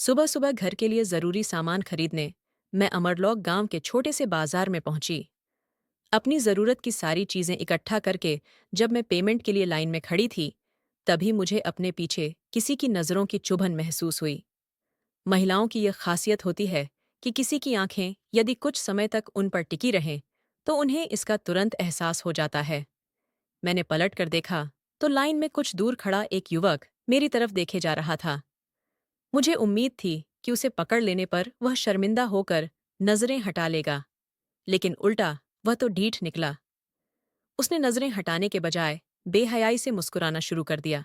सुबह सुबह घर के लिए जरूरी सामान खरीदने मैं अमरलॉक गांव के छोटे से बाजार में पहुंची। अपनी जरूरत की सारी चीजें इकट्ठा करके जब मैं पेमेंट के लिए लाइन में खड़ी थी, तभी मुझे अपने पीछे किसी की नजरों की चुभन महसूस हुई। महिलाओं की यह खासियत होती है कि किसी की आंखें यदि कुछ समय तक उन पर टिकी रहें तो उन्हें इसका तुरंत एहसास हो जाता है। मैंने पलट कर देखा तो लाइन में कुछ दूर खड़ा एक युवक मेरी तरफ देखे जा रहा था। मुझे उम्मीद थी कि उसे पकड़ लेने पर वह शर्मिंदा होकर नजरें हटा लेगा, लेकिन उल्टा वह तो ढीठ निकला। उसने नजरें हटाने के बजाय बेहयाई से मुस्कुराना शुरू कर दिया।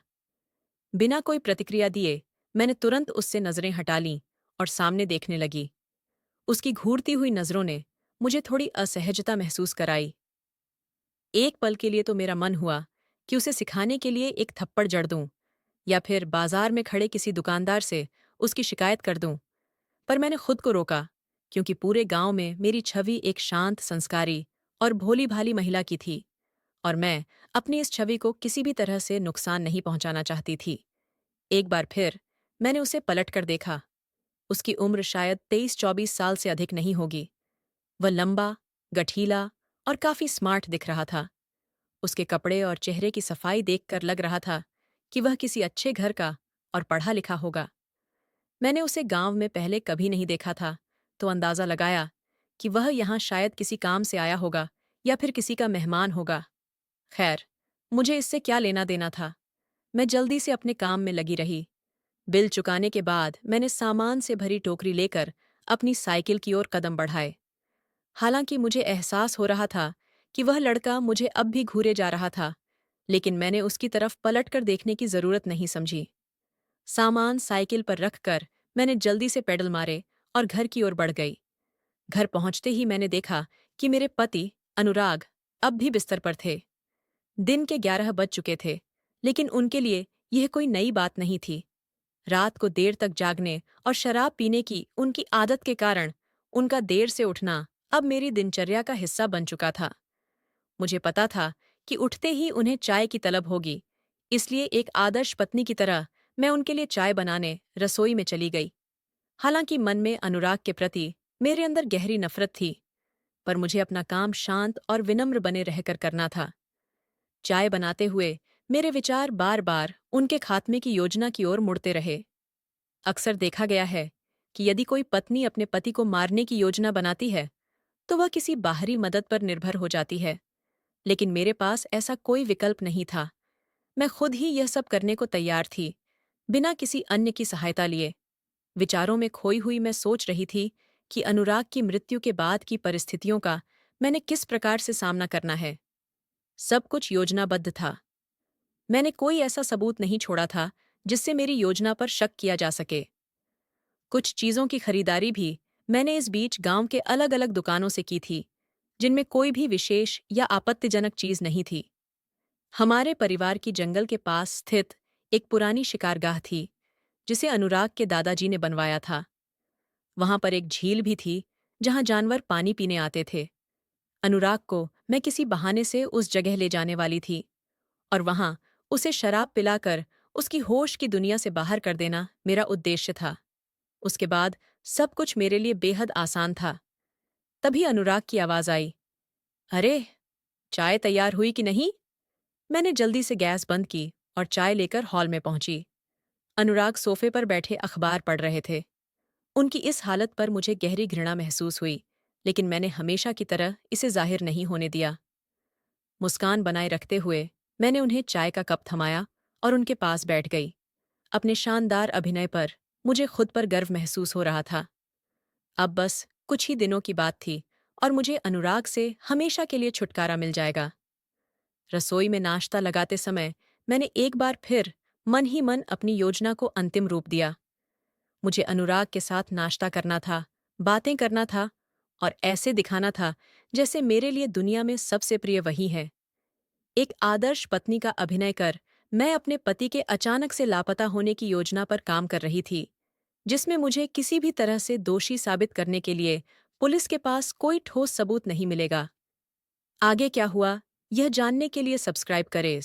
बिना कोई प्रतिक्रिया दिए मैंने तुरंत उससे नजरें हटा लीं और सामने देखने लगी। उसकी घूरती हुई नजरों ने मुझे थोड़ी असहजता महसूस कराई। एक पल के लिए तो मेरा मन हुआ कि उसे सिखाने के लिए एक थप्पड़ जड़ दूं या फिर बाजार में खड़े किसी दुकानदार से उसकी शिकायत कर दूं। पर मैंने खुद को रोका, क्योंकि पूरे गांव में मेरी छवि एक शांत, संस्कारी और भोली-भाली महिला की थी, और मैं अपनी इस छवि को किसी भी तरह से नुकसान नहीं पहुंचाना चाहती थी। एक बार फिर मैंने उसे पलट कर देखा। उसकी उम्र शायद 23-24 साल से अधिक नहीं होगी। वह लंबा, गठीला और काफी स्मार्ट दिख रहा था। उसके कपड़े और चेहरे की सफाई देखकर लग रहा था कि वह किसी अच्छे घर का और पढ़ा लिखा होगा। मैंने उसे गांव में पहले कभी नहीं देखा था, तो अंदाजा लगाया कि वह यहाँ शायद किसी काम से आया होगा या फिर किसी का मेहमान होगा। खैर, मुझे इससे क्या लेना देना था। मैं जल्दी से अपने काम में लगी रही। बिल चुकाने के बाद मैंने सामान से भरी टोकरी लेकर अपनी साइकिल की ओर कदम बढ़ाए। हालांकि मुझे एहसास हो रहा था कि वह लड़का मुझे अब भी घूरे जा रहा था, लेकिन मैंने उसकी तरफ पलटकर देखने की जरूरत नहीं समझी। सामान साइकिल पर रखकर मैंने जल्दी से पेडल मारे और घर की ओर बढ़ गई। घर पहुंचते ही मैंने देखा कि मेरे पति, अनुराग, अब भी बिस्तर पर थे। दिन के 11 बज चुके थे, लेकिन उनके लिए यह कोई नई बात नहीं थी। रात को देर तक जागने और शराब पीने की उनकी आदत के कारण उनका देर से उठना अब मेरी दिनचर्या का हिस्सा बन चुका था। मुझे पता था कि उठते ही उन्हें चाय की तलब होगी, इसलिए एक आदर्श पत्नी की तरह मैं उनके लिए चाय बनाने रसोई में चली गई। हालांकि मन में अनुराग के प्रति मेरे अंदर गहरी नफरत थी, पर मुझे अपना काम शांत और विनम्र बने रहकर करना था। चाय बनाते हुए मेरे विचार बार बार उनके खात्मे की योजना की ओर मुड़ते रहे। अक्सर देखा गया है कि यदि कोई पत्नी अपने पति को मारने की योजना बनाती है, तो वह किसी बाहरी मदद पर निर्भर हो जाती है, लेकिन मेरे पास ऐसा कोई विकल्प नहीं था। मैं खुद ही यह सब करने को तैयार थी, बिना किसी अन्य की सहायता लिए। विचारों में खोई हुई मैं सोच रही थी कि अनुराग की मृत्यु के बाद की परिस्थितियों का मैंने किस प्रकार से सामना करना है। सब कुछ योजनाबद्ध था। मैंने कोई ऐसा सबूत नहीं छोड़ा था जिससे मेरी योजना पर शक किया जा सके। कुछ चीजों की खरीदारी भी मैंने इस बीच गांव के अलग अलग दुकानों से की थी, जिनमें कोई भी विशेष या आपत्तिजनक चीज नहीं थी। हमारे परिवार की जंगल के पास स्थित एक पुरानी शिकारगाह थी, जिसे अनुराग के दादाजी ने बनवाया था। वहां पर एक झील भी थी, जहां जानवर पानी पीने आते थे। अनुराग को मैं किसी बहाने से उस जगह ले जाने वाली थी, और वहां उसे शराब पिलाकर उसकी होश की दुनिया से बाहर कर देना मेरा उद्देश्य था। उसके बाद सब कुछ मेरे लिए बेहद आसान था। तभी अनुराग की आवाज आई, अरे, चाय तैयार हुई कि नहीं? मैंने जल्दी से गैस बंद की और चाय लेकर हॉल में पहुंची। अनुराग सोफे पर बैठे अखबार पढ़ रहे थे। उनकी इस हालत पर मुझे गहरी घृणा महसूस हुई, लेकिन मैंने हमेशा की तरह इसे जाहिर नहीं होने दिया। मुस्कान बनाए रखते हुए मैंने उन्हें चाय का कप थमाया और उनके पास बैठ गई। अपने शानदार अभिनय पर मुझे खुद पर गर्व महसूस हो रहा था। अब बस कुछ ही दिनों की बात थी और मुझे अनुराग से हमेशा के लिए छुटकारा मिल जाएगा। रसोई में नाश्ता लगाते समय मैंने एक बार फिर मन ही मन अपनी योजना को अंतिम रूप दिया। मुझे अनुराग के साथ नाश्ता करना था, बातें करना था और ऐसे दिखाना था जैसे मेरे लिए दुनिया में सबसे प्रिय वही है। एक आदर्श पत्नी का अभिनय कर मैं अपने पति के अचानक से लापता होने की योजना पर काम कर रही थी, जिसमें मुझे किसी भी तरह से दोषी साबित करने के लिए पुलिस के पास कोई ठोस सबूत नहीं मिलेगा। आगे क्या हुआ, यह जानने के लिए सब्सक्राइब करें।